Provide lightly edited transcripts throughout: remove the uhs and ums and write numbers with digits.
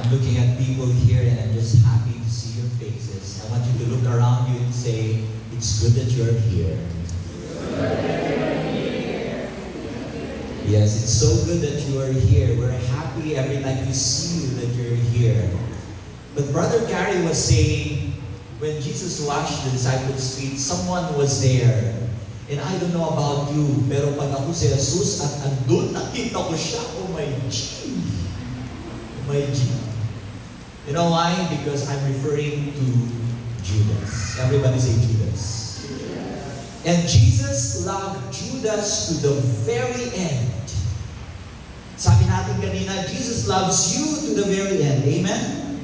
I'm looking at people here and I'm just happy to see your faces. I want you to look around you and say, it's good that you're here. Yes, it's so good that you are here. We're happy every time we see you that you're here. But Brother Gary was saying, when Jesus washed the disciples' feet, someone was there. And I don't know about you, pero pag ako si Jesus at andun, nakita ko siya, oh my G. Oh my G. You know why? Because I'm referring to Judas. Everybody say Judas. And Jesus loved Judas to the very end. Sabi natin kanina, Jesus loves you to the very end. Amen?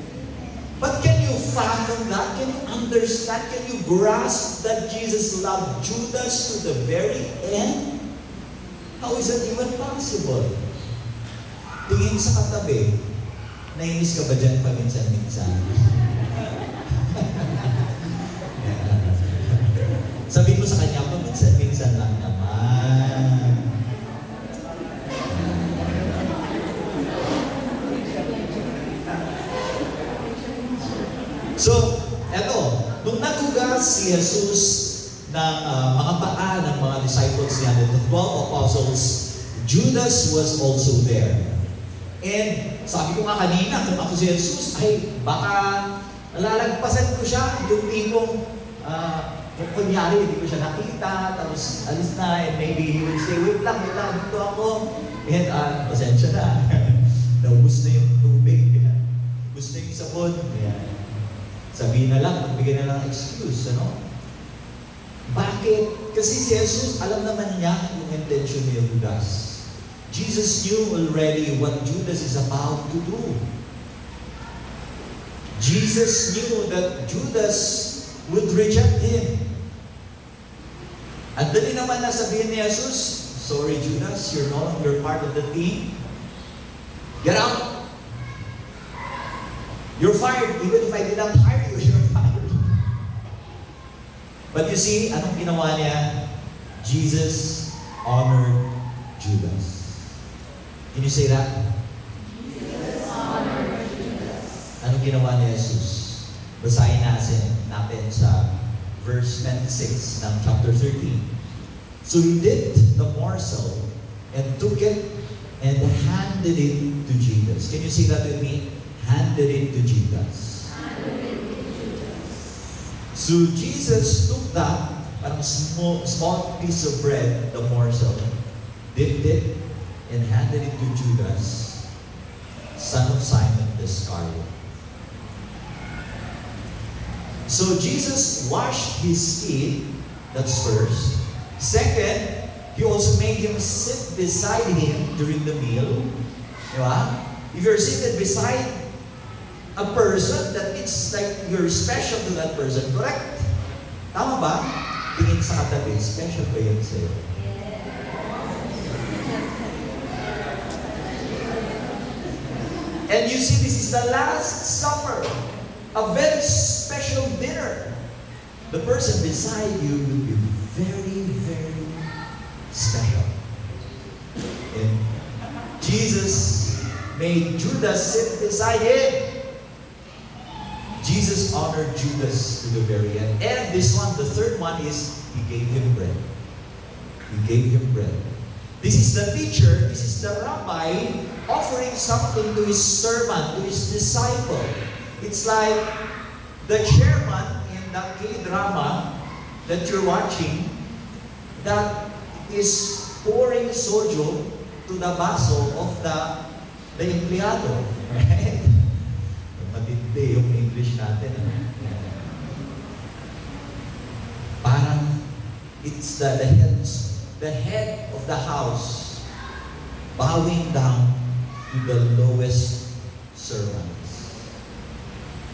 But can you fathom that? Can you understand? Can you grasp that Jesus loved Judas to the very end? How is that even possible? Tingin sa katabi, nainis ka ba dyan paminsan-minsan? Sabihin mo sa kanya, paminsan-minsan lang naman. So, eto, nung naghugas si Jesus ng mga paa ng mga disciples niya, the 12 apostles, Judas was also there. And sabi ko nga kanina, kung ako si Jesus, ay baka lalagpasan ko siya, yung tipong, kunyari, hindi ko siya nakita, tapos alis na, and maybe he will say, wait lang, dito ako. And pasensya na. Naubos na yung tubig. Ubus na yung sabon. Sabihin na lang, bigyan na lang excuse, ano? Bakit? Kasi si Jesus, alam naman niya yung intention ni Judas. Jesus knew already what Judas is about to do. Jesus knew that Judas would reject him. At dali naman na sabihin ni Jesus, sorry Judas, you're no longer part of the team. Get out! You're fired. Even if I did not hire you, you're fired. But you see, anong ginawa niya? Jesus honored Judas. Can you say that? Jesus honored Judas. Anong ginawa ni Jesus? Basahin natin sa verse 26 ng chapter 13. So he dipped the morsel and took it and handed it to Judas. Can you say that with me? Handed it to Judas. So Jesus took that parang small piece of bread, the morsel, dipped it, and handed it to Judas, son of Simon the Iscariot. So Jesus washed his feet, that's first. Second, he also made him sit beside him during the meal. Diba? If you're seated beside a person, that it's like you're special to that person, correct? Tama ba? Tingin sa katabi, special ba yun sa'yo? And you see, this is the last supper, a very special dinner. The person beside you will be very, very special. And Jesus made Judas sit beside him. Jesus honored Judas to the very end. And this one, the third one is, he gave him bread. He gave him bread. This is the teacher, this is the rabbi offering something to his servant, to his disciple. It's like the chairman in the K-drama that you're watching that is pouring soju to the baso of the empleyado. Right? Matindi yung English natin. Parang it's the head of the house bowing down to the lowest servants.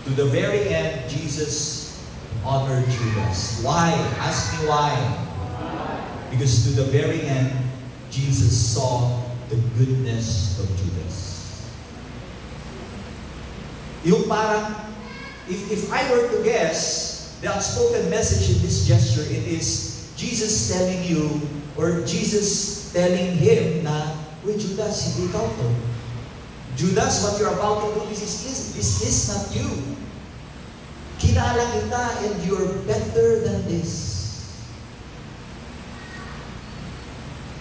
To the very end, Jesus honored Judas. Why? Ask me why. Because to the very end, Jesus saw the goodness of Judas. Yung parang, if I were to guess, the unspoken message in this gesture, it is Jesus telling you, or Jesus telling him na, "Uy, Judas, hindi ikaw to. Judas, what you're about to do, this is not you. Kilala kita and you're better than this.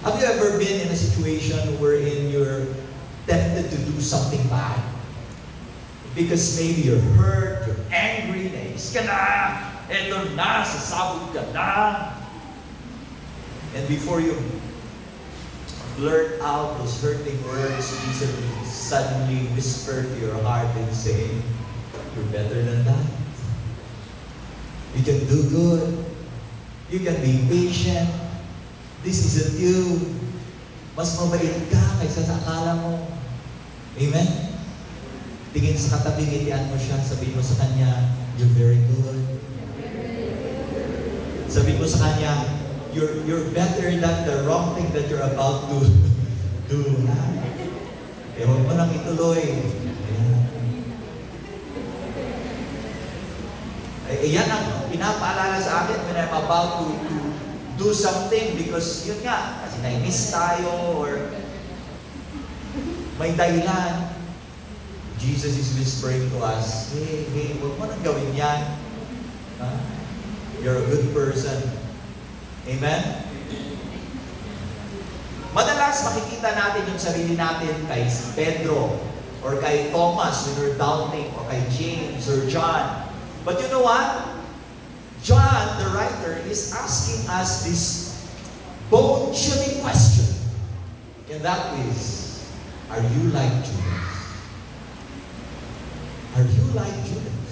Have you ever been in a situation wherein you're tempted to do something bad? Because maybe you're hurt, you're angry, nais ka na, eto na, sasabog ka na. And before you blurt out those hurting words, Jesus will suddenly whisper to your heart and say, you're better than that. You can do good. You can be patient. This isn't you. Mas mabait ka kaysa sa akala mo. Amen? Tingin sa katabi, ngitian mo siya, sabihin mo sa kanya, you're very good. Sabihin mo sa kanya, you're better than the wrong thing that you're about to do. Eh, huwag mo nang ituloy. Yan ang pinapaalala sa akin when I'm about to do something because yun nga, kasi nainis tayo or may dahilan. Jesus is whispering to us, hey, huwag mo nang gawin yan. You're a good person. Amen? Madalas makikita natin yung sarili natin kay Pedro or kay Thomas when we're doubting or kay James or John. But you know what? John, the writer, is asking us this bone-chilling question. And that is, are you like Judas? Are you like Judas?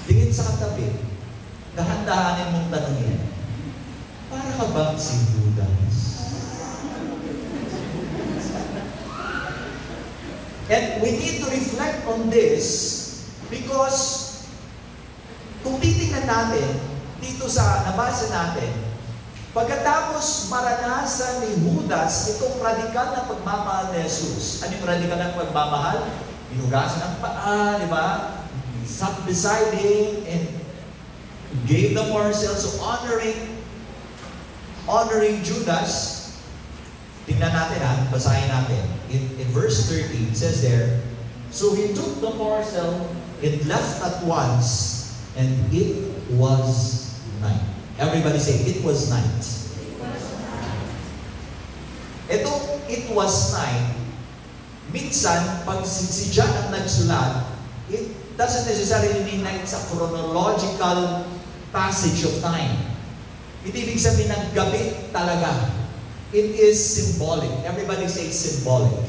Tingin sa katabi, dahan-dahanin mong tanongin, para ka bang si Judas? And we need to reflect on this because kung titingnan natin dito sa nabasa natin, pagkatapos maranasan ni Judas itong radikal na pagmamahal ni Jesus. Ano yung radikal na pagmamahal? Hinugasan ang paa, di ba? He sat beside him and gave the morsel. So honoring Judas, tingnan natin basahin natin. In verse 30, it says there, so he took the morsel and left at once, and it was night. Everybody say, it was night. Itong it was night, minsan, pag si John ang nagsulat, it doesn't necessarily mean night sa chronological passage of time. Hindi ibig sabihin ng gabi talaga. It is symbolic. Everybody say symbolic.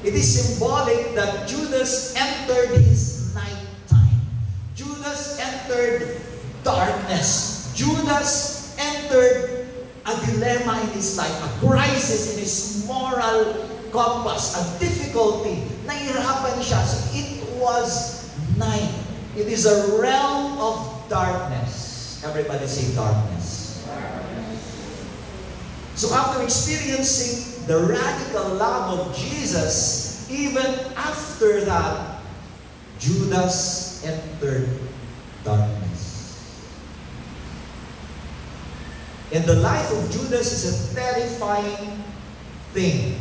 It is symbolic that Judas entered his night time. Judas entered darkness. Judas entered a dilemma in his life, a crisis in his moral compass, a difficulty. Nahirapan siya. So it was night. It is a realm of darkness. Everybody say darkness. So after experiencing the radical love of Jesus, even after that, Judas entered darkness. And the life of Judas is a terrifying thing.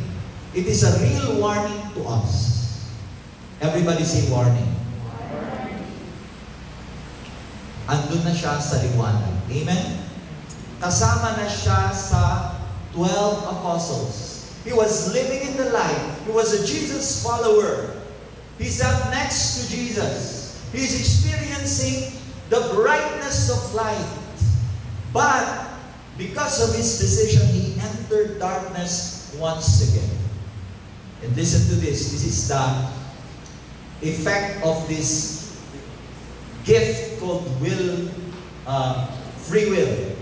It is a real warning to us. Everybody say warning. Andun na siya sa liwanag. Amen? Kasama na siya sa 12 apostles. He was living in the light. He was a Jesus follower. He sat next to Jesus. He's experiencing the brightness of light. But because of his decision, he entered darkness once again. And listen to this. This is the effect of this gift called free will.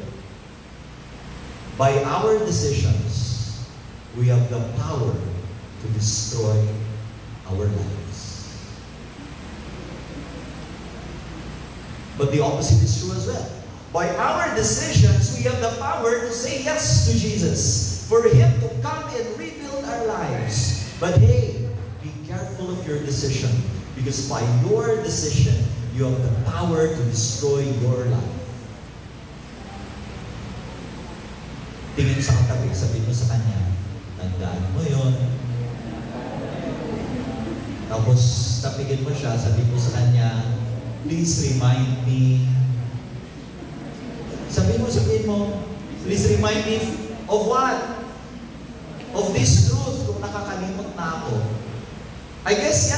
By our decisions, we have the power to destroy our lives. But the opposite is true as well. By our decisions, we have the power to say yes to Jesus, for Him to come and rebuild our lives. But hey, be careful of your decision, because by your decision, you have the power to destroy your life. Tingin sa katabi, sabihin mo sa kanya, tandaan mo yun. Tapos, tapigin mo siya, sabi mo sa kanya, please remind me. Sabihin mo, please remind me of what? Of this truth, kung nakakalimot na ako. I guess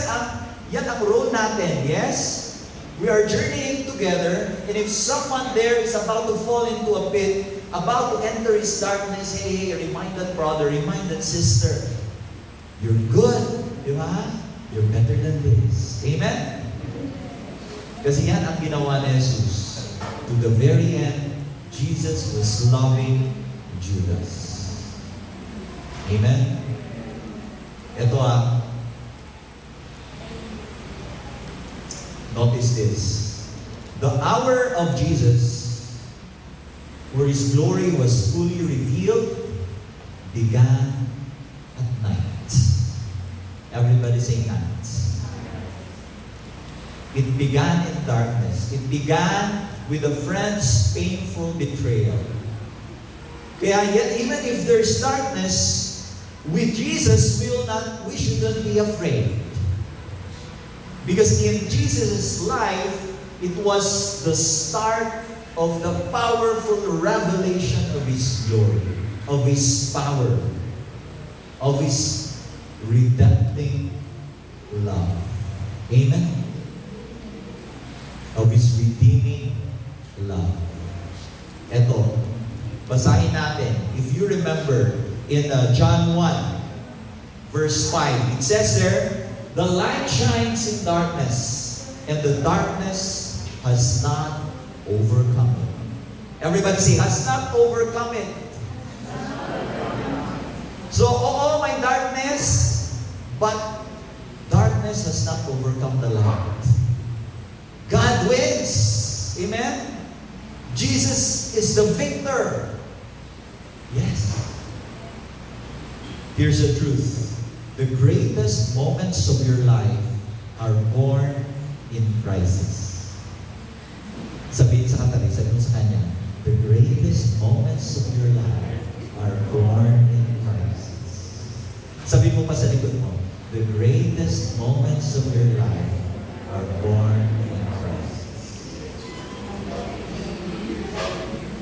yan ang role natin, yes? We are journeying together, and if someone there is about to fall into a pit, about to enter his darkness, hey, remind that brother, remind that sister, you're good, di ba? You're better than this. Amen? Kasi yan ang ginawa ni Jesus. To the very end, Jesus was loving Judas. Amen? Ito notice this. The hour of Jesus, where His glory was fully revealed, began at night. Everybody say night. It began in darkness. It began with a friend's painful betrayal. Kaya yet, even if there's darkness, with Jesus, we shouldn't be afraid. Because in Jesus' life, it was the start of the powerful revelation of His glory, of His power, of His redempting love. Amen? Of His redeeming love. Ito, basahin natin. If you remember, in John 1, verse 5, it says there, the light shines in darkness, and the darkness has not overcome it. Everybody say, has not overcome it. So, oo, may darkness, but darkness has not overcome the light. God wins. Amen? Jesus is the victor. Yes. Here's the truth. The greatest moments of your life are born in crisis. Sabihin sa katabi, sabihin mo sa kanya, the greatest moments of your life are born in crisis. Sabihin mo pa sa likod mo, the greatest moments of your life are born in crisis.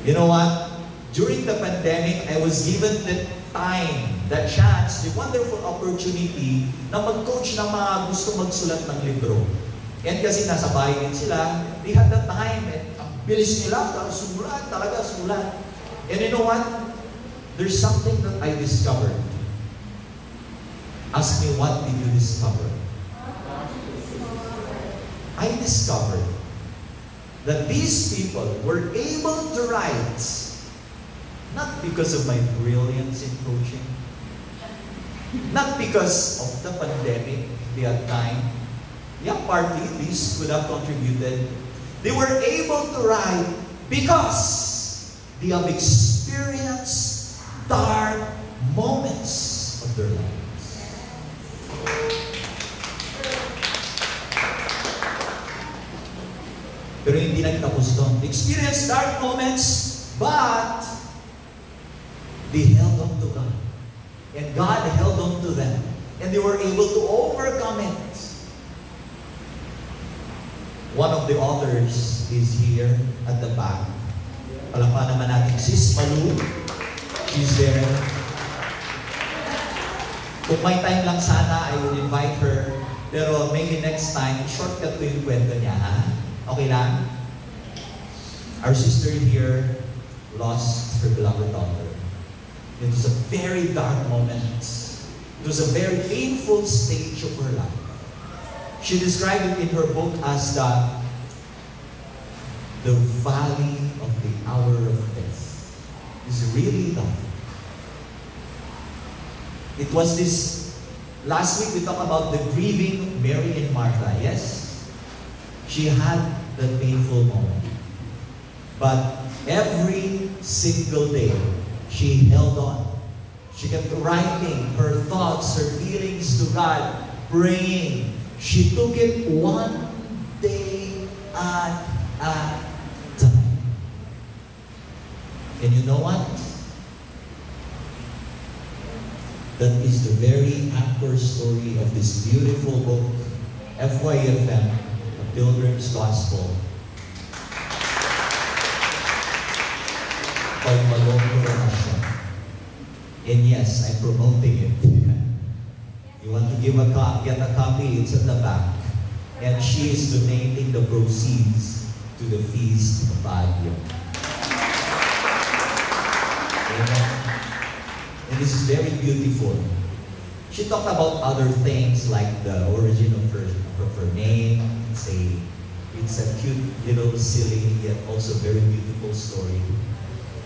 You know what? During the pandemic, I was given the time, the chance, the wonderful opportunity na mag-coach ng mga gusto magsulat ng libro. And kasi nasa bahay din sila, they had the time, and ang bilis nila, sulat, talaga sulat. And you know what? There's something that I discovered. Ask me, what did you discover? I discovered that these people were able to write not because of my brilliance in coaching, not because of the pandemic, they had time. Yeah, partly these could have contributed. They were able to write because they have experienced dark moments of their lives. Pero hindi nagtapos doon. Experience dark moments, but they held on to God. And God held on to them. And they were able to overcome it. One of the authors is here at the back. Palakpakan naman natin, Sis Malu. She's there. Kung may time lang sana, I will invite her. Pero maybe next time, shortcut ko yung kwento niya. Ha? Okay lang? Our sister here lost her beloved daughter. It was a very dark moment. It was a very painful stage of her life. She described it in her book as the valley of the hour of death. It's really tough. It was this, last week we talked about the grieving Mary and Martha, yes? She had that painful moment. But every single day, she held on. She kept writing her thoughts, her feelings to God, praying. She took it one day at a time. And you know what? that is the very anchor story of this beautiful book, FYFM, A Pilgrim's Gospel, called Malong Coronation. And yes, I'm promoting it. You want to get a copy, it's at the back. And she is donating the proceeds to the Feast of Baguio. Amen. And this is very beautiful. She talked about other things like the origin of her name. It's a cute little silly yet also very beautiful story.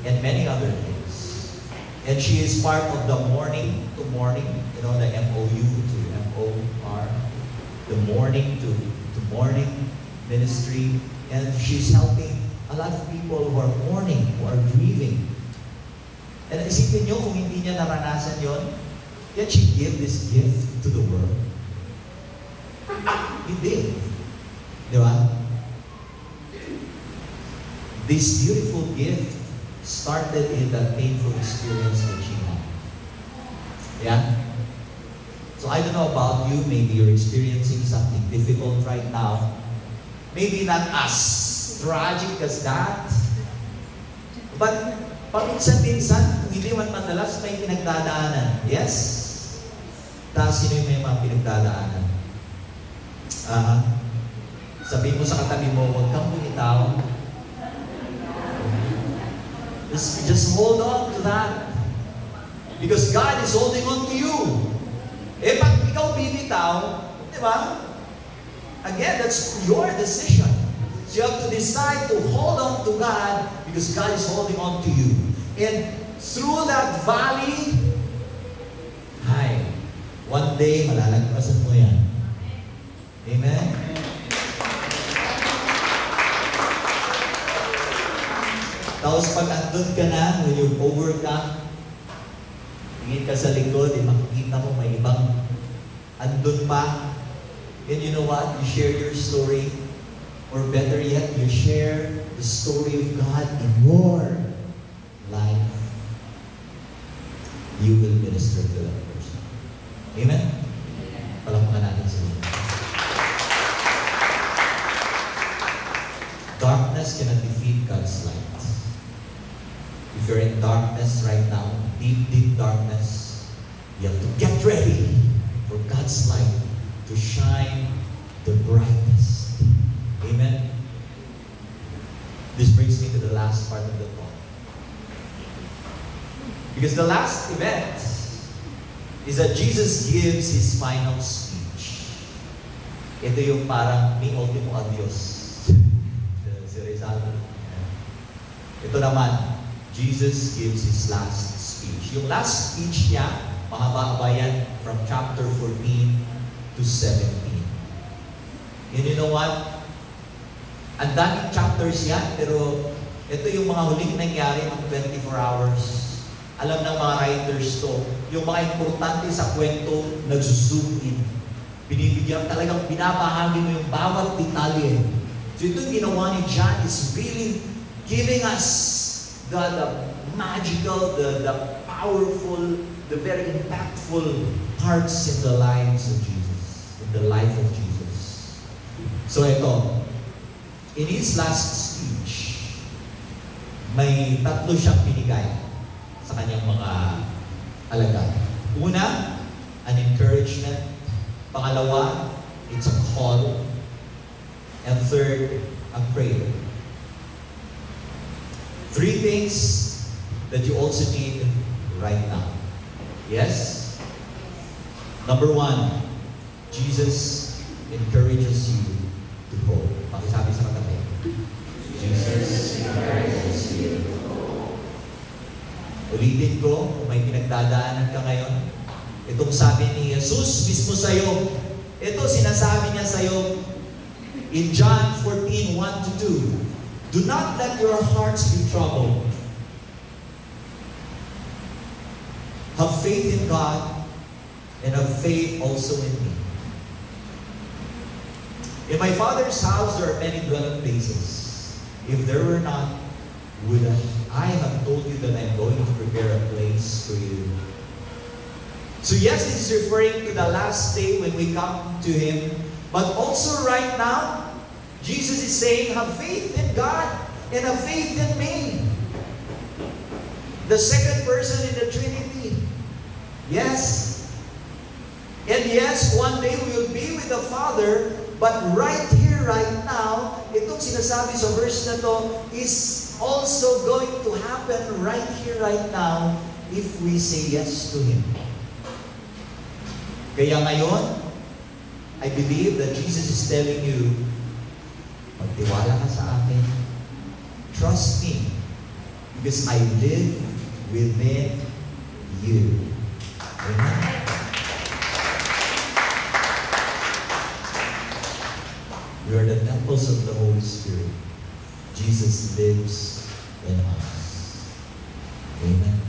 And many other things. And she is part of the Morning to Morning, the MOU to MOR, the Morning to Morning ministry. And she's helping a lot of people who are mourning, who are grieving. And isipin nyo kung hindi niya naranasan yon, yet she gave this gift to the world. He did. Di ba? This beautiful gift started in that painful experience that she had. Yeah? So I don't know about you, maybe you're experiencing something difficult right now. Maybe not as tragic as that. But paminsan-minsan, kung hindi man madalas, may pinagdadaanan. Yes? Tapos sino yung may mga pinagdadaanan? Sabihin mo sa katabi mo, huwag kang bumitaw. Just hold on to that. Because God is holding on to you. Eh, pag ikaw bibitaw, di ba? Again, that's your decision. So you have to decide to hold on to God because God is holding on to you. And through that valley, one day, malalagpasan mo yan. Amen? Tapos pag andun ka na, when you've overcome, tingin ka sa likod, makikita mo may ibang andun pa. And you know what? You share your story. Or better yet, you share the story of God in your life. You will minister to that person. Amen? Palakpakan natin sa inyo. Darkness cannot defeat God's light. If you're in darkness right now, deep, deep darkness, you have to get ready for God's light to shine the brightest. Amen? This brings me to the last part of the talk. Because the last event is that Jesus gives His final speech. Ito yung parang mi ultimo adios. Si Rizal. Ito naman, Jesus gives His last speech. Yung last speech niya, mahaba-haba yan from chapter 14 to 17. And you know what? Ang daming chapters yan, pero ito yung mga huling nangyari ng 24 hours. Alam ng mga writers to, yung mga importante sa kwento, nag-zoom in. Binibigyan, talagang binabahagi mo yung bawat detalye. So ito yung ginawa ni John is really giving us the magical, the powerful, the very impactful parts in the lives of Jesus, in the life of Jesus. So ito, in His last speech, may tatlo siyang binigay sa kanyang mga alagad. Una, an encouragement. Pangalawa, it's a call. And third, a prayer. Three things that you also need right now. Yes? Number one, Jesus encourages you to hope. Pakisabi sa katabi. Jesus encourages you to hope. Ulitin ko, kung may pinagdadaanan ka ngayon, itong sabi ni Jesus mismo sa'yo, ito sinasabi niya sa'yo in John 14, 1-2. Do not let your hearts be troubled. Have faith in God and have faith also in me. In my Father's house there are many dwelling places. If there were not, would I have told you that I am going to prepare a place for you? So yes, this is referring to the last day when we come to Him. But also right now, Jesus is saying, have faith in God and have faith in me. The second person in the Trinity. Yes. And yes, one day we will be with the Father, but right here, right now, itong sinasabi sa verse na to is also going to happen right here, right now, if we say yes to Him. Kaya ngayon, I believe that Jesus is telling you, magtiwala ka sa akin. Trust me, because I live within you. Amen. We are the temples of the Holy Spirit. Jesus lives in us. Amen.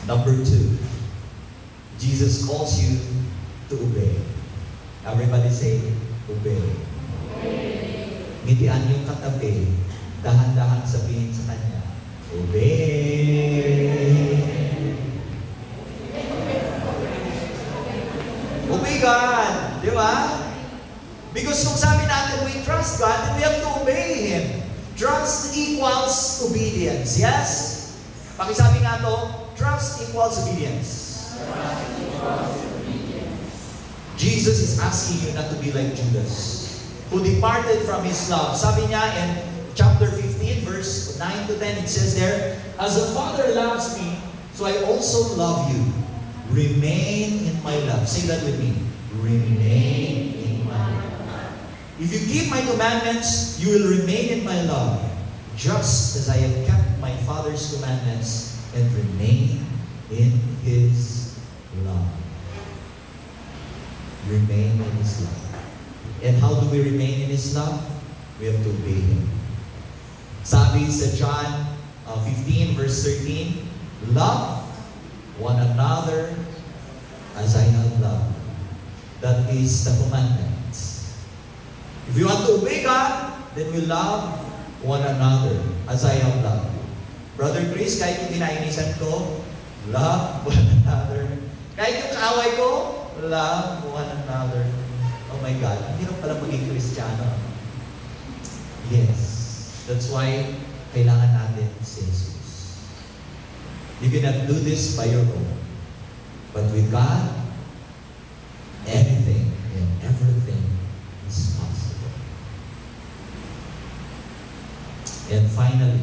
Number 2, Jesus calls you to obey. Everybody say, obey. Ngitian yung katabi, dahan-dahan sabihin sa kanya, obey. Obey God. Di ba? Because kung sabi natin we trust God, then we have to obey Him. Trust equals obedience. Yes? Pakisabi nga to, trust equals obedience. Jesus is asking you not to be like Judas, who departed from His love. Sabi niya in chapter 15, verse 9 to 10, it says there, as the Father loves me, so I also love you. Remain in my love. Say that with me. Remain in my love. If you keep my commandments, you will remain in my love, just as I have kept my Father's commandments and remain in His love. Remain in His love. And how do we remain in His love? We have to obey Him. Sabi sa John 15 verse 13, love one another as I have loved. That is the commandments. If you want to obey God, then we love one another as I have loved. Brother Chris, kahit yung kinainisan ko, love one another. Kahit yung kaaway ko, love one another. Oh my God, hindi na pala maging Kristiyano. Yes. That's why kailangan natin si Jesus. You cannot do this by your own. But with God, anything and everything is possible. And finally,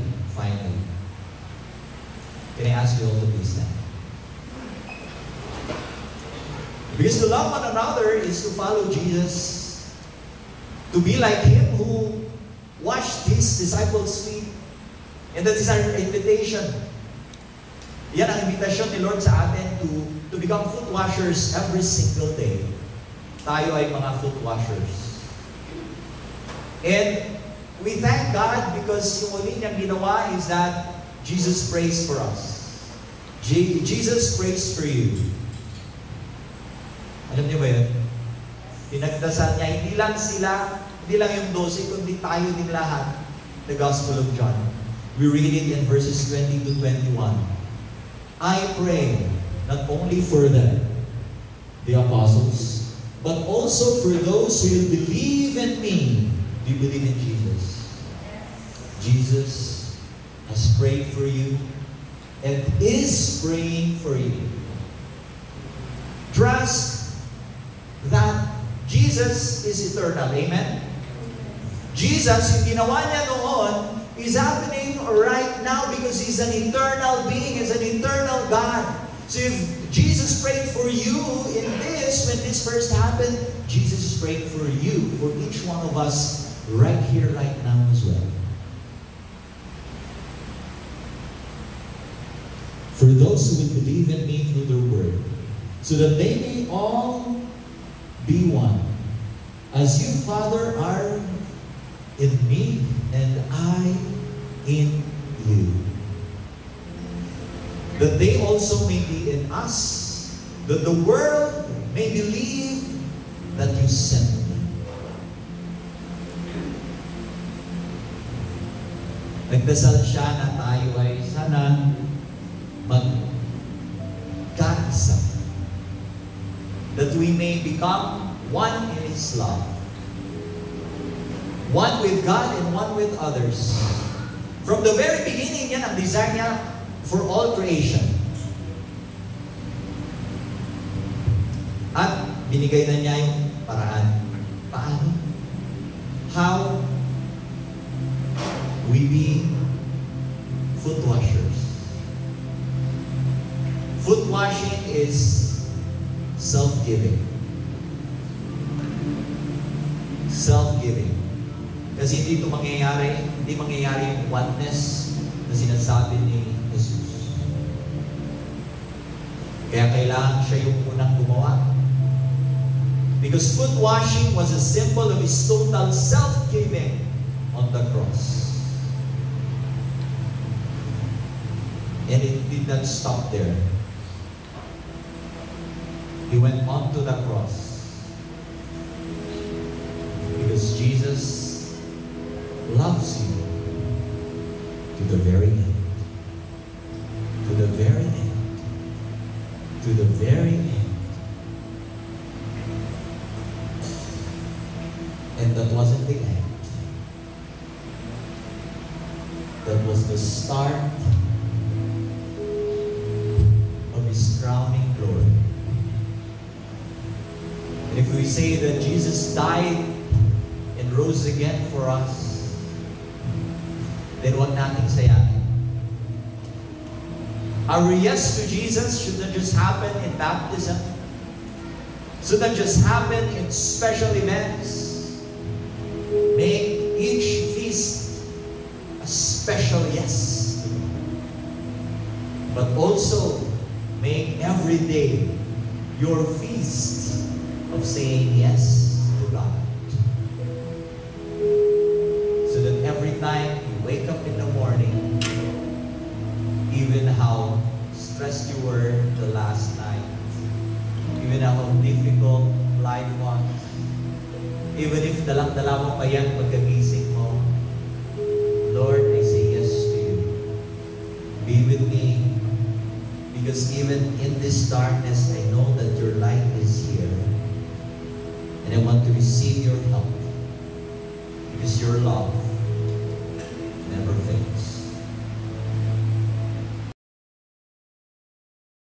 can I ask you all to please stand? Because to love one another is to follow Jesus, to be like Him who washed His disciples' feet. And that is our invitation. Yan ang invitation ni Lord sa atin to become foot washers every single day. Tayo ay mga foot washers. And we thank God because yung uli niyang ginawa is that Jesus prays for us. Jesus prays for you. Alam niyo ba yun? Pinagdasal niya, hindi lang yung 12, kundi tayo din lahat. The Gospel of John. We read it in verses 20 to 21. I pray not only for them, the apostles, but also for those who will believe in me. Do you believe in Jesus? Jesus has prayed for you and is praying for you. Trust that Jesus is eternal. Amen? Jesus, yung ginawa niya noon, is happening right now because He's an eternal being, He's an eternal God. So if Jesus prayed for you in this, when this first happened, Jesus is praying for you, for each one of us, right here, right now as well. For those who will believe in me through their word, so that they may all be one, as you, Father, are in me and I in you, that they also may be in us, that the world may believe that you sent me. Nagdasal siya na tayo ay sana magkaroon we may become one in His love. One with God and one with others. From the very beginning, yan ang design niya for all creation. At binigay na niya yung paraan. Paano? How we be foot washers. Foot washing is self-giving. Self-giving. Kasi hindi mangyayari yung oneness na sinasabi ni Jesus. Kaya kailangan siya yung unang gumawa. Because foot washing was a symbol of His total self-giving on the cross. And it did not stop there. He went on to the cross. Because Jesus loves you to the very end. To the very end. To the very end. And that wasn't the end. That was the start of His crowning glory. And if we say that Jesus died and rose again for us, then wag nating sayahin. Our yes to Jesus should not just happen in baptism, should not just happen in special events. Make each feast a special yes. But also, make every day your feast of saying yes to God. So that every time you wake up in the morning, even how stressed you were the last night, even how difficult life was, even if dalang-dala mo pa yan pagkagising mo, Lord, I say yes to you. Be with me. Because even in this darkness, I know that your light is here. And I want to receive your help. Because your love never fails.